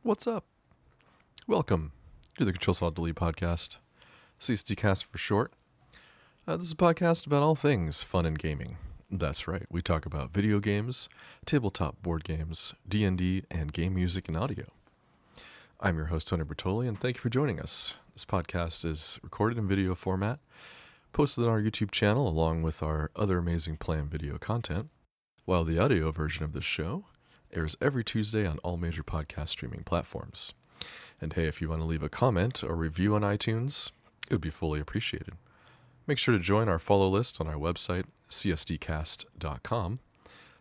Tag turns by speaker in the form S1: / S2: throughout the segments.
S1: What's up? Welcome to the Ctrl podcast, CSDcast for short. This is a podcast about all things fun and gaming. That's right, we talk about video games, tabletop board games, D&D, and game music and audio. I'm your host, Tony Brattoli, and thank you for joining us. This podcast is recorded in video format, posted on our YouTube channel along with our other amazing planned video content, while the audio version of this show airs every Tuesday on all major podcast streaming platforms. And hey, if you want to leave a comment or review on iTunes, it would be fully appreciated. Make sure to join our follow list on our website, csdcast.com,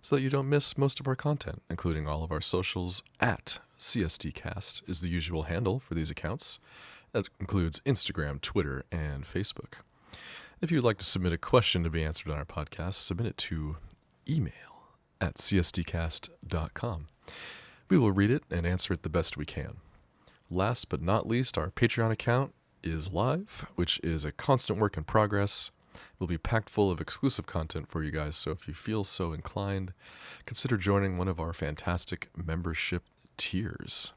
S1: so that you don't miss most of our content, including all of our socials at csdcast is the usual handle for these accounts. That includes Instagram, Twitter, and Facebook. If you'd like to submit a question to be answered on our podcast, submit it to email at csdcast.com. We will read it and answer it the best we can. Last but not least, our Patreon account is live, which is a constant work in progress. It will be packed full of exclusive content for you guys, so if you feel so inclined, consider joining one of our fantastic membership tiers.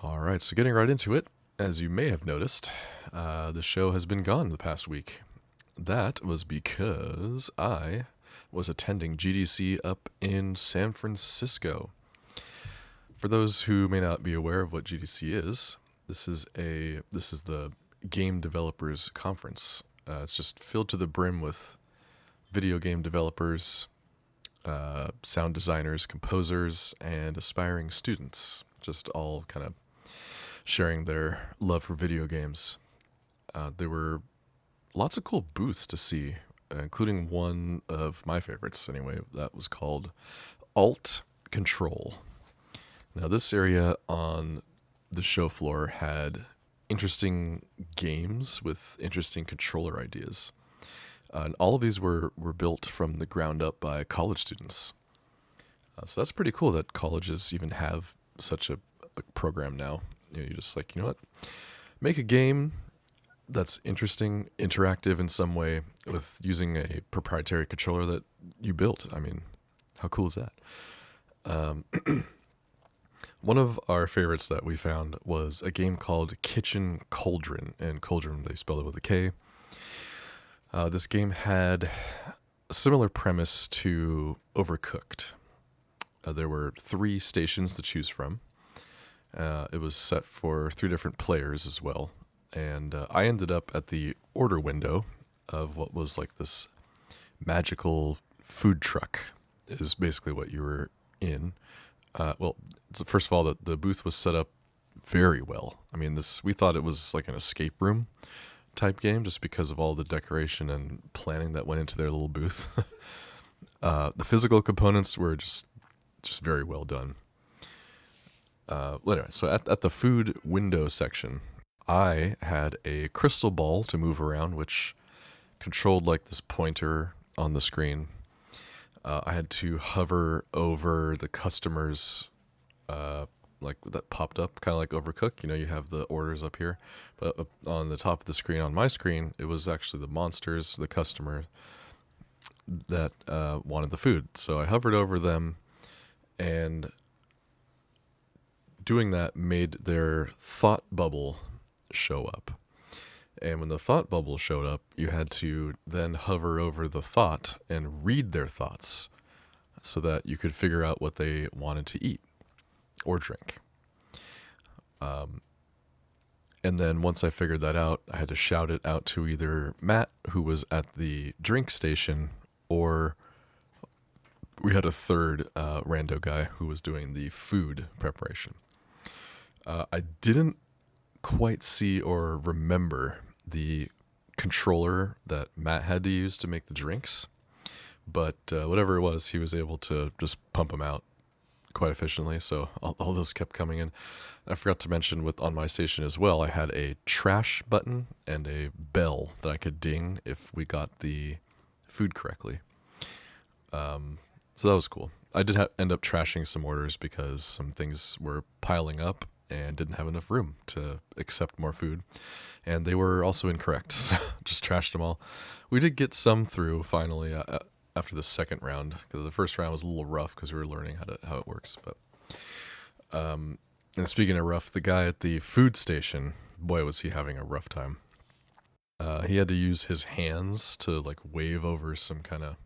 S1: All right, so getting right into it, as you may have noticed, the show has been gone the past week. That was because I was attending GDC up in San Francisco. For those who may not be aware of what GDC is, this is the Game Developers Conference. It's just filled to the brim with video game developers, sound designers, composers, and aspiring students, just all kind of sharing their love for video games. There were lots of cool booths to see, including one of my favorites anyway, that was called Ctrl. Now this area on the show floor had interesting games with interesting controller ideas. And all of these were built from the ground up by college students. So that's pretty cool that colleges even have such a program now. You just you know what? Make a game that's interesting, interactive in some way with using a proprietary controller that you built. I mean, how cool is that? One of our favorites that we found was a game called Kitchen Cauldron, and Cauldron, they spelled it with a K. This game had a similar premise to Overcooked. There were 3 stations to choose from. It was set for 3 different players as well. And I ended up at the order window of what was like this magical food truck is basically what you were in. So first of all, the booth was set up very well. I mean, we thought it was like an escape room type game just because of all the decoration and planning that went into their little booth. The physical components were just very well done. Anyway, so at the food window section, I had a crystal ball to move around, which controlled like this pointer on the screen. I had to hover over the customers, like that popped up, kind of like Overcook. You know, you have the orders up here, but up on the top of the screen, on my screen, it was actually the monsters, the customer that wanted the food. So I hovered over them, and doing that made their thought bubble show up. And when the thought bubble showed up, you had to then hover over the thought and read their thoughts so that you could figure out what they wanted to eat or drink. And then once I figured that out, I had to shout it out to either Matt, who was at the drink station, or we had a third rando guy who was doing the food preparation. I didn't quite see or remember the controller that Matt had to use to make the drinks, but whatever it was, he was able to just pump them out quite efficiently, so all those kept coming in. I forgot to mention on my station as well, I had a trash button and a bell that I could ding if we got the food correctly. So that was cool. I did end up trashing some orders because some things were piling up and didn't have enough room to accept more food. And they were also incorrect, so just trashed them all. We did get some through finally after the second round, because the first round was a little rough because we were learning how it works. But And speaking of rough, the guy at the food station, boy, was he having a rough time. He had to use his hands to like wave over some kind of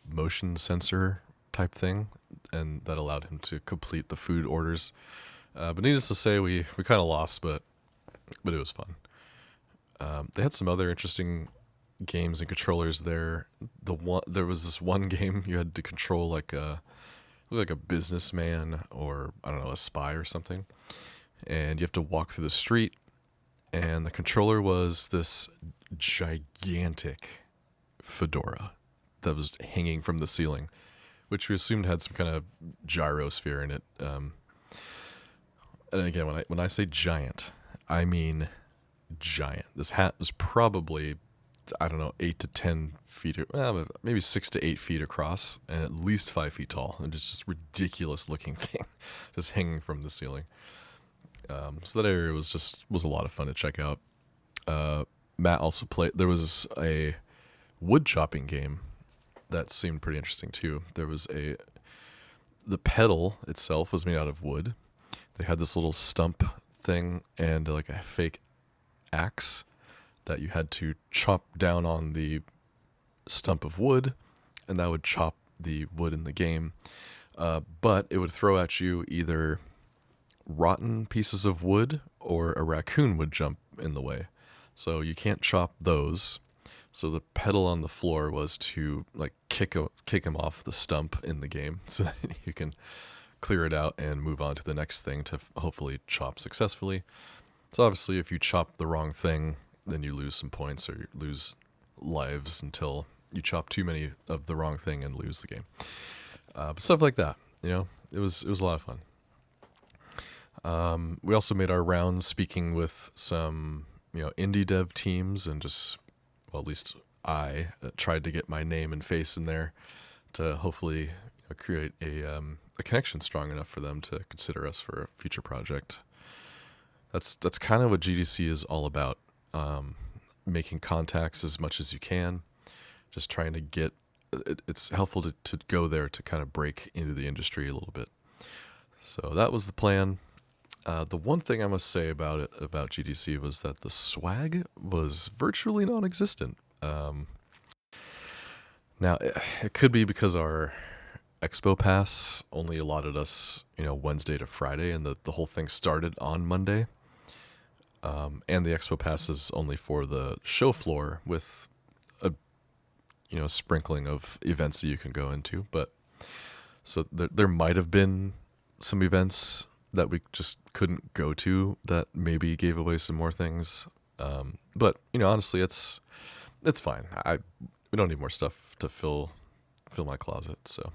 S1: motion sensor type thing, and that allowed him to complete the food orders. But needless to say, we kind of lost, but it was fun. They had some other interesting games and controllers there. There was this one game you had to control like a businessman, or I don't know, a spy or something, and you have to walk through the street, and the controller was this gigantic fedora that was hanging from the ceiling, which we assumed had some kind of gyrosphere in it. And again, when I say giant, I mean giant. This hat was probably, I don't know, 8 to 10 feet, maybe 6 to 8 feet across, and at least 5 feet tall, and just ridiculous looking thing, just hanging from the ceiling. So that area was a lot of fun to check out. Matt also played. There was a wood chopping game that seemed pretty interesting too. The pedal itself was made out of wood. They had this little stump thing and like a fake axe that you had to chop down on the stump of wood, and that would chop the wood in the game. But it would throw at you either rotten pieces of wood or a raccoon would jump in the way. So you can't chop those. So the pedal on the floor was to like kick him off the stump in the game so that you can clear it out and move on to the next thing to hopefully chop successfully. So obviously if you chop the wrong thing, then you lose some points or you lose lives until you chop too many of the wrong thing and lose the game. But stuff like that, it was a lot of fun. We also made our rounds speaking with some, indie dev teams, and at least I tried to get my name and face in there to hopefully create a connection strong enough for them to consider us for a future project. That's kind of what GDC is all about. Making contacts as much as you can, just trying to get, it's helpful to go there to kind of break into the industry a little bit. So that was the plan. The one thing I must say about GDC was that the swag was virtually non-existent. Now it could be because our Expo Pass only allotted us, Wednesday to Friday, and the whole thing started on Monday. And the Expo Pass is only for the show floor with a sprinkling of events that you can go into. But so there might have been some events that we just couldn't go to that maybe gave away some more things. But honestly, it's fine. We don't need more stuff to fill my closet. So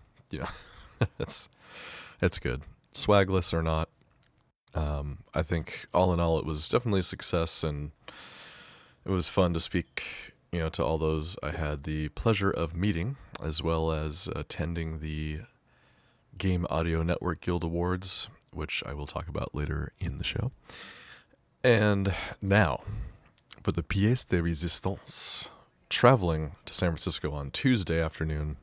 S1: it's good. Swagless or not. I think all in all, it was definitely a success, and it was fun to speak, to all those I had the pleasure of meeting, as well as attending the Game Audio Network Guild Awards, which I will talk about later in the show. And now, for the pièce de résistance, traveling to San Francisco on Tuesday afternoon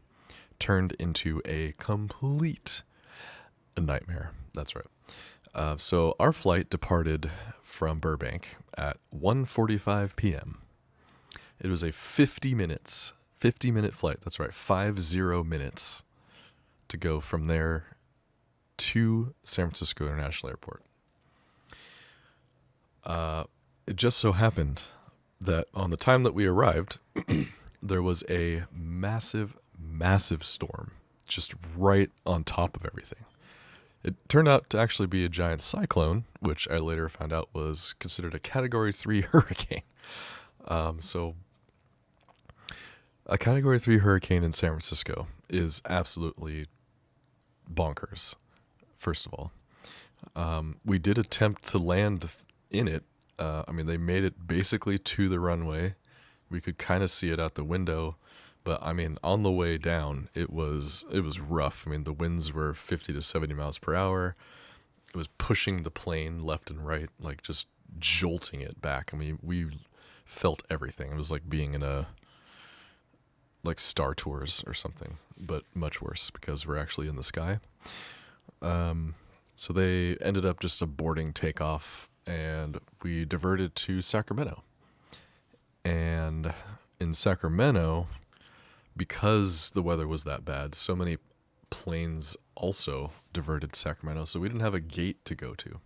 S1: turned into a complete nightmare. That's right. So our flight departed from Burbank at 1:45 p.m. It was a 50-minute flight. That's right, 50 minutes to go from there to San Francisco International Airport. It just so happened that on the time that we arrived, there was a massive, massive storm just right on top of everything. It turned out to actually be a giant cyclone, which I later found out was considered a Category 3 hurricane. So a Category 3 hurricane in San Francisco is absolutely bonkers, first of all. We did attempt to land in it. They made it basically to the runway. We could kind of see it out the window. But, on the way down, it was rough. The winds were 50 to 70 miles per hour. It was pushing the plane left and right, like just jolting it back. We felt everything. It was like being in like Star Tours or something, but much worse because we're actually in the sky. So they ended up just aborting takeoff, and we diverted to Sacramento. And in Sacramento, because the weather was that bad, so many planes also diverted to Sacramento, so we didn't have a gate to go to.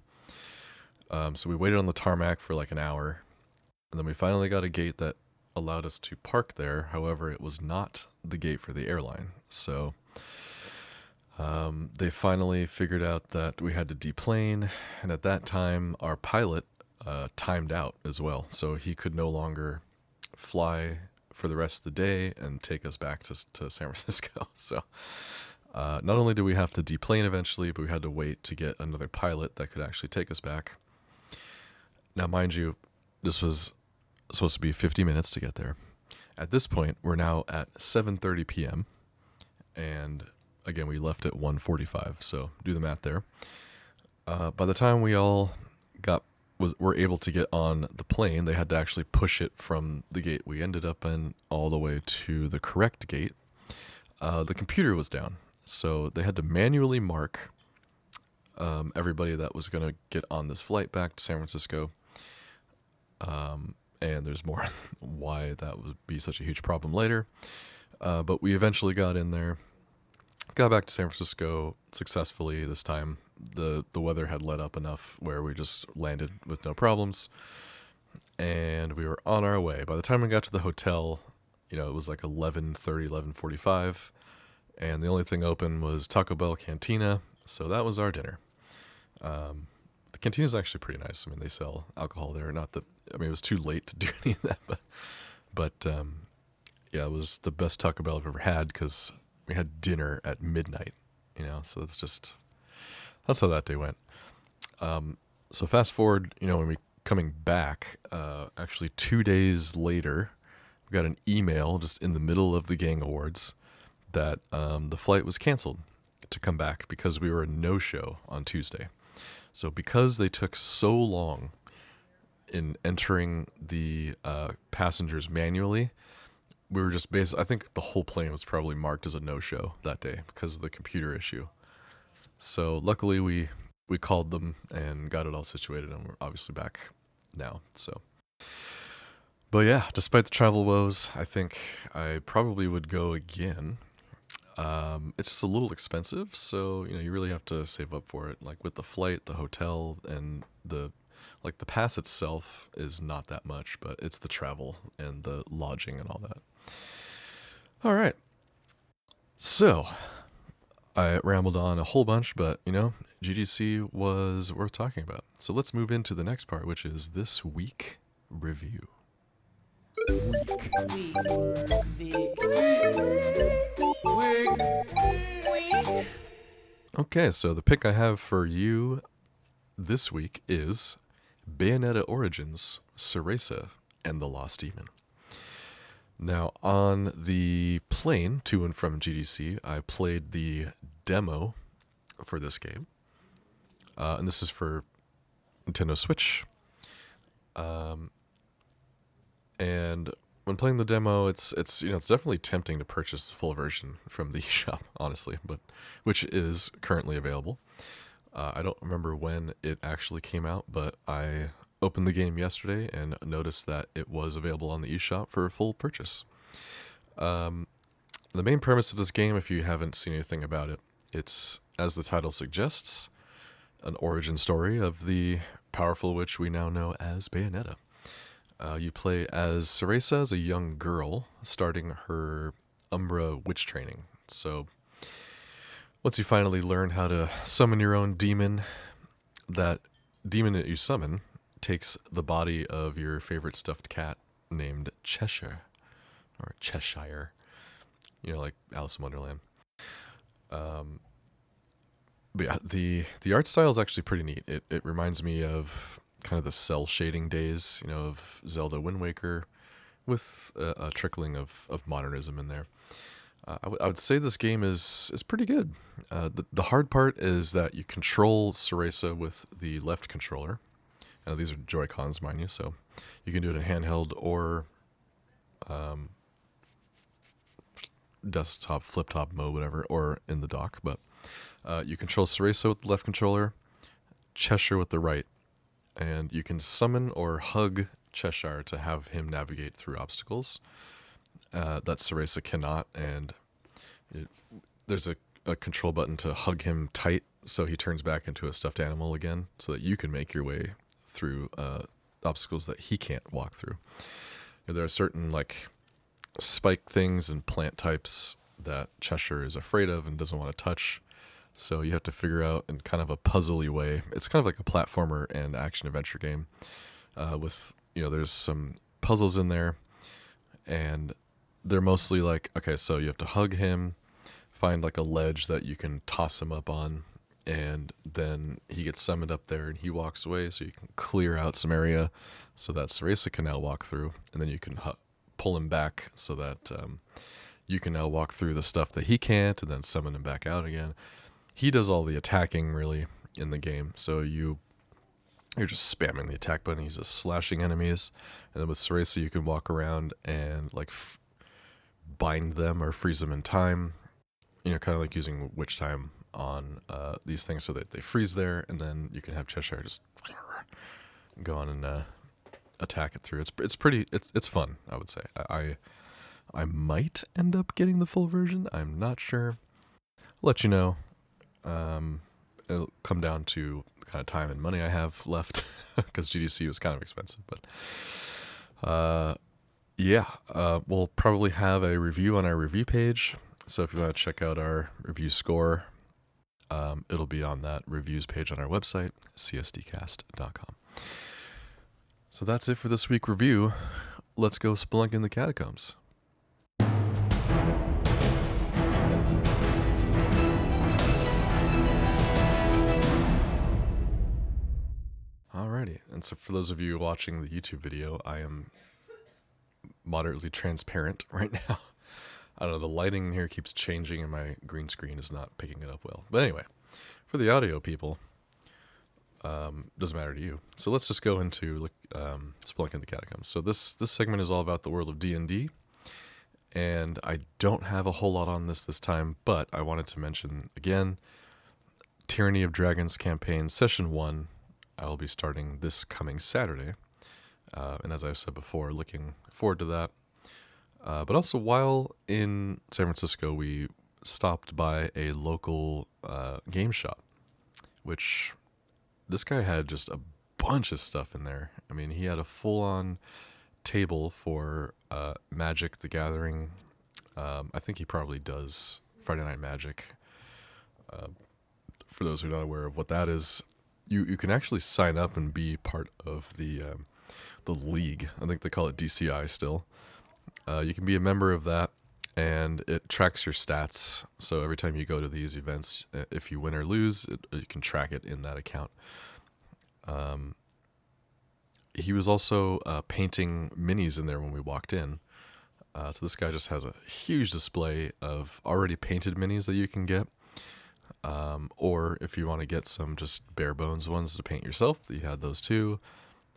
S1: So we waited on the tarmac for like an hour, and then we finally got a gate that allowed us to park there. However, it was not the gate for the airline. So they finally figured out that we had to deplane, and at that time, our pilot timed out as well. So he could no longer fly for the rest of the day and take us back to San Francisco. So not only did we have to deplane eventually, but we had to wait to get another pilot that could actually take us back. Now, mind you, this was supposed to be 50 minutes to get there. At this point, we're now at 7:30 p.m. And again, we left at 1:45, so do the math there. By the time we all were able to get on the plane, they had to actually push it from the gate we ended up in all the way to the correct gate. The computer was down, so they had to manually mark everybody that was going to get on this flight back to San Francisco. And there's more why that would be such a huge problem later. But we eventually got in there, got back to San Francisco successfully this time. The weather had let up enough where we just landed with no problems, and we were on our way. By the time we got to the hotel, it was like 11:30, 11:45, and the only thing open was Taco Bell Cantina, so that was our dinner. The cantina is actually pretty nice. I mean, they sell alcohol there. Not that, I mean, it was too late to do any of that, but yeah, it was the best Taco Bell I've ever had because we had dinner at midnight, so that's how that day went. So fast forward, when we coming back, actually 2 days later, we got an email just in the middle of the gang awards that the flight was canceled to come back because we were a no-show on Tuesday. So because they took so long in entering the passengers manually, we were just I think the whole plane was probably marked as a no-show that day because of the computer issue. So luckily we called them and got it all situated, and we're obviously back now. So, but yeah, despite the travel woes, I think I probably would go again. It's just a little expensive, so you really have to save up for it. Like with the flight, the hotel, and the pass itself is not that much, but it's the travel and the lodging and all that. All right. So I rambled on a whole bunch, but GDC was worth talking about. So let's move into the next part, which is this week review. Okay, so the pick I have for you this week is Bayonetta Origins, Cereza, and the Lost Demon. Now, on the plane to and from GDC, I played the demo for this game, and this is for Nintendo Switch. And when playing the demo, it's definitely tempting to purchase the full version from the eShop, honestly, but which is currently available. I don't remember when it actually came out, but I opened the game yesterday and noticed that it was available on the eShop for a full purchase. The main premise of this game, if you haven't seen anything about it, it's, as the title suggests, an origin story of the powerful witch we now know as Bayonetta. You play as Cereza, as a young girl starting her Umbra witch training. So once you finally learn how to summon your own demon, that demon that you summon takes the body of your favorite stuffed cat named Cheshire, or Cheshire, like Alice in Wonderland. But yeah, the art style is actually pretty neat. It reminds me of kind of the cell shading days, of Zelda Wind Waker, with a trickling of modernism in there. I would say this game is pretty good. The hard part is that you control Cereza with the left controller. These are Joy-Cons, mind you, so you can do it in handheld or desktop, flip-top mode, whatever, or in the dock. But You control Ceresa with the left controller, Cheshire with the right, and you can summon or hug Cheshire to have him navigate through obstacles that Ceresa cannot, and there's a control button to hug him tight so he turns back into a stuffed animal again, so that you can make your way through obstacles that he can't walk through. There are certain like spike things and plant types that Cheshire is afraid of and doesn't want to touch, so you have to figure out in kind of a puzzly way. It's kind of like a platformer and action adventure game with, there's some puzzles in there, and they're mostly like, okay, so you have to hug him, find like a ledge that you can toss him up on, and then he gets summoned up there and he walks away, so you can clear out some area so that Ceresa can now walk through, and then you can pull him back so that you can now walk through the stuff that he can't, and then summon him back out again. He does all the attacking really in the game, so you're just spamming the attack button. He's just slashing enemies, and then with Ceresa you can walk around and like bind them or freeze them in time. Kind of like using witch time on these things so that they freeze there, and then you can have Cheshire just go on and attack it through. It's fun, I would say. I might end up getting the full version. I'm not sure. I'll let you know. It'll come down to the kind of time and money I have left because GDC was kind of expensive. But we'll probably have a review on our review page. So if you want to check out our review score, it'll be on that reviews page on our website, csdcast.com. So that's it for this week's review. Let's go spelunk in the catacombs. Alrighty, and so for those of you watching the YouTube video, I am moderately transparent right now. I don't know, the lighting here keeps changing and my green screen is not picking it up well. But anyway, for the audio people, doesn't matter to you. So let's just go into Spelunking the Catacombs. So this segment is all about the world of D&D, and I don't have a whole lot on this time, but I wanted to mention again, Tyranny of Dragons campaign session 1. I will be starting this coming Saturday, and as I've said before, looking forward to that. But also, while in San Francisco, we stopped by a local game shop, which this guy had just a bunch of stuff in there. I mean, he had a full-on table for Magic the Gathering. I think he probably does Friday Night Magic. For those who are not aware of what that is, you can actually sign up and be part of the league. I think they call it DCI still. You can be a member of that, and it tracks your stats. So every time you go to these events, if you win or lose, you can track it in that account. He was also painting minis in there when we walked in. So this guy just has a huge display of already painted minis that you can get. Or if you want to get some just bare bones ones to paint yourself, you had those too.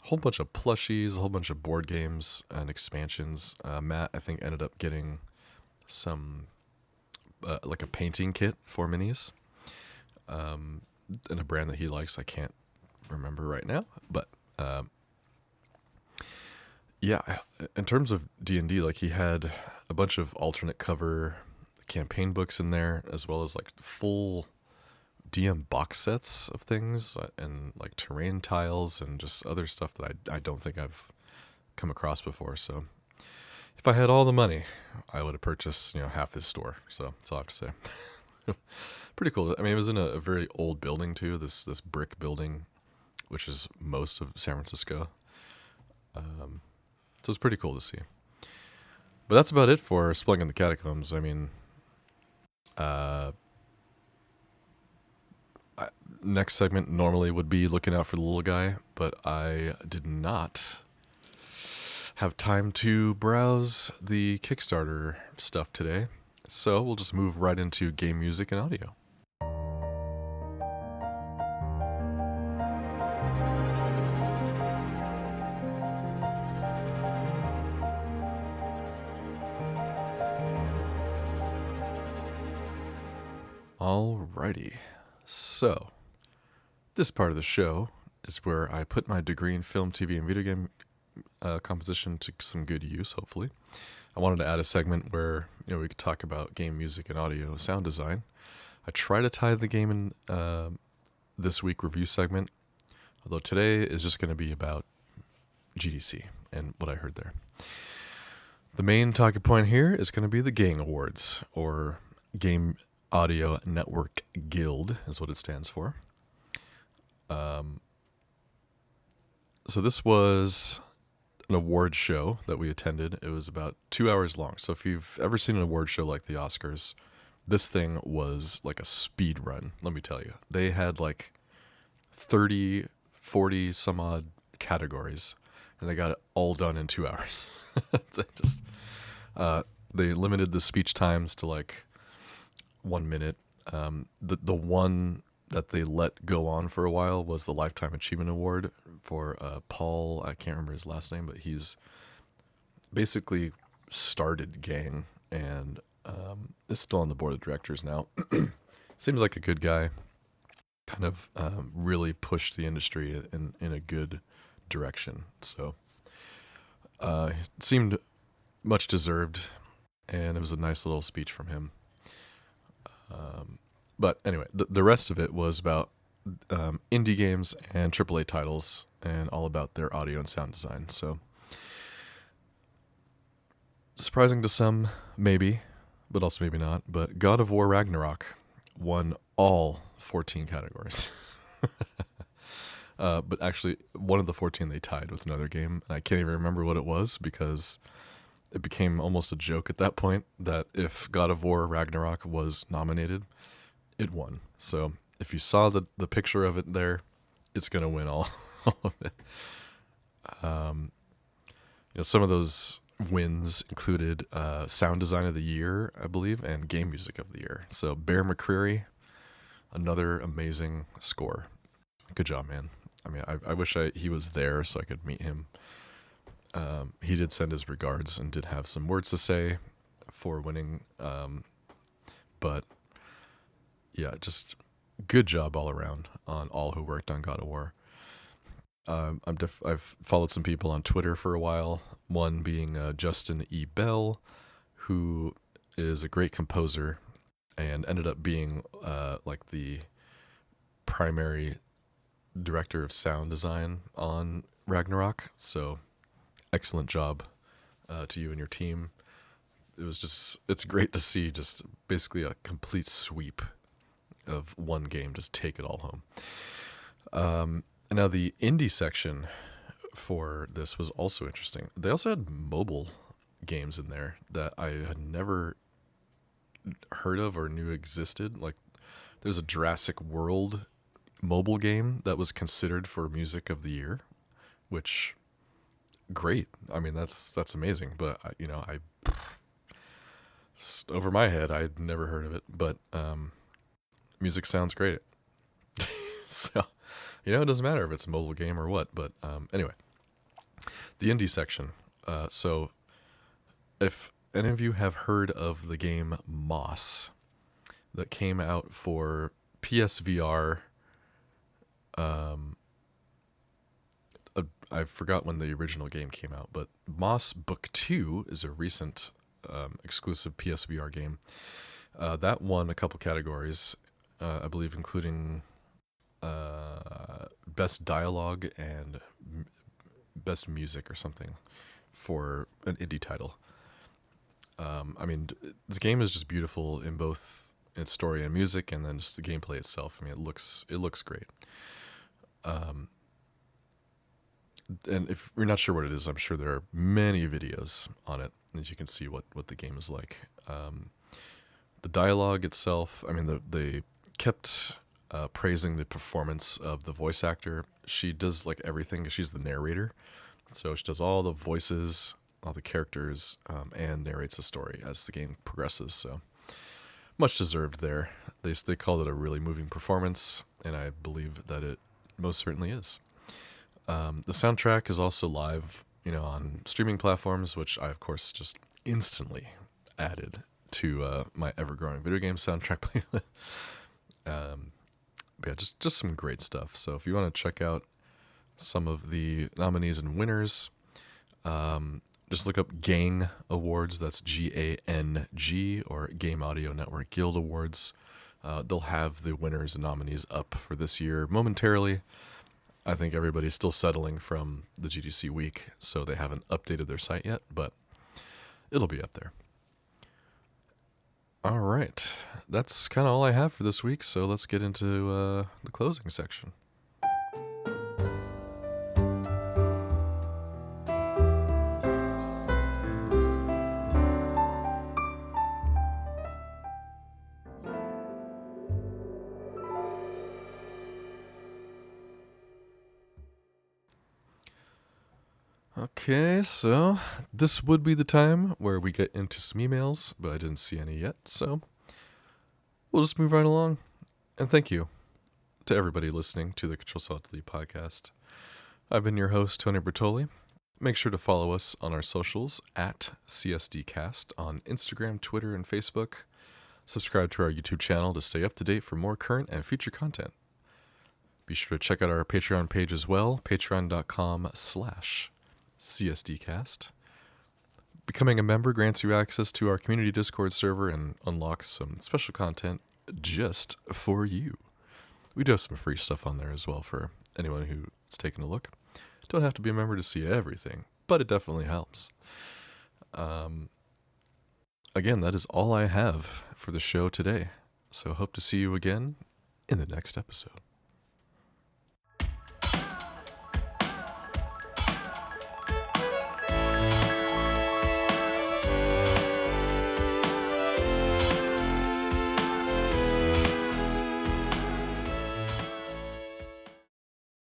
S1: A whole bunch of plushies, a whole bunch of board games and expansions. Matt, I think, ended up getting some, like a painting kit for minis, in a brand that he likes. I can't remember right now, but in terms of D&D, like he had a bunch of alternate cover campaign books in there, as well as like full DM box sets of things and like terrain tiles and just other stuff that I don't think I've come across before. So if I had all the money, I would have purchased, half his store. So that's all I have to say. Pretty cool. I mean, it was in a very old building too, this brick building, which is most of San Francisco. So it's pretty cool to see. But that's about it for Spelunking the Catacombs. I mean, next segment normally would be looking out for the little guy, but I did not have time to browse the Kickstarter stuff today, so we'll just move right into game music and audio. Alrighty, So, this part of the show is where I put my degree in film, TV, and video game composition to some good use, hopefully. I wanted to add a segment where we could talk about game music and audio sound design. I try to tie the game in this week review segment, although today is just going to be about GDC and what I heard there. The main talking point here is going to be the GANG Awards, or Game Audio Network Guild is what it stands for. So this was an award show that we attended. It was about 2 hours long. So if you've ever seen an award show like the Oscars, this thing was like a speed run, let me tell you. They had like 30, 40 some odd categories, and they got it all done in 2 hours. They limited the speech times to like 1 minute. The one that they let go on for a while was the Lifetime Achievement Award for Paul. I can't remember his last name, but he's basically started Gang and is still on the board of directors now. Seems like a good guy. Kind of really pushed the industry in a good direction. So it seemed much deserved, and it was a nice little speech from him. But anyway, the rest of it was about indie games and AAA titles, and all about their audio and sound design. So surprising to some, maybe, but also maybe not. But God of War Ragnarok won all 14 categories. But actually, one of the 14 they tied with another game. And I can't even remember what it was, because it became almost a joke at that point that if God of War Ragnarok was nominated, it won. So if you saw the picture of it there, it's going to win all of it. Some of those wins included Sound Design of the Year, I believe, and Game Music of the Year. So Bear McCreary, another amazing score. Good job, man. I mean, I wish he was there so I could meet him. He did send his regards and did have some words to say for winning. But yeah, just good job all around on all who worked on God of War. I've followed some people on Twitter for a while. One being Justin E. Bell, who is a great composer and ended up being like the primary director of sound design on Ragnarok. So excellent job to you and your team. It's great to see just basically a complete sweep of one game, just take it all home. Now the indie section for this was also interesting. They also had mobile games in there that I had never heard of or knew existed. Like there's a Jurassic World mobile game that was considered for Music of the Year, which great. I mean, that's amazing. But I over my head, I'd never heard of it. But music sounds great. So, it doesn't matter if it's a mobile game or what. But anyway, the indie section. So, if any of you have heard of the game Moss that came out for PSVR, I forgot when the original game came out, but Moss Book 2 is a recent exclusive PSVR game. That won a couple categories, I believe, including Best Dialogue and Best Music or something for an indie title. I mean, this game is just beautiful in both its story and music, and then just the gameplay itself. I mean, it looks great. And if you're not sure what it is, I'm sure there are many videos on it, as you can see what the game is like. The dialogue itself, I mean, they kept praising the performance of the voice actor. She does like everything. She's the narrator, so she does all the voices, all the characters, and narrates the story as the game progresses. So much deserved there. They called it a really moving performance, and I believe that it most certainly is. The soundtrack is also live, on streaming platforms, which I, of course, just instantly added to my ever-growing video game soundtrack playlist. But yeah, just some great stuff. So if you want to check out some of the nominees and winners, just look up Gang Awards. That's GANG, or Game Audio Network Guild Awards. They'll have the winners and nominees up for this year momentarily. I think everybody's still settling from the GDC week, so they haven't updated their site yet, but it'll be up there. All right. That's kind of all I have for this week, so let's get into the closing section. Okay, so this would be the time where we get into some emails, but I didn't see any yet, so we'll just move right along. And thank you to everybody listening to the Ctrl podcast. I've been your host, Tony Brattoli. Make sure to follow us on our socials at CSDcast on Instagram, Twitter, and Facebook. Subscribe to our YouTube channel to stay up to date for more current and future content. Be sure to check out our Patreon page as well, patreon.com/CSDcast. Becoming a member grants you access to our community Discord server and unlocks some special content just for you. We do have some free stuff on there as well for anyone who's taking a look. Don't have to be a member to see everything, but it definitely helps. Again, that is all I have for the show today. So hope to see you again in the next episode.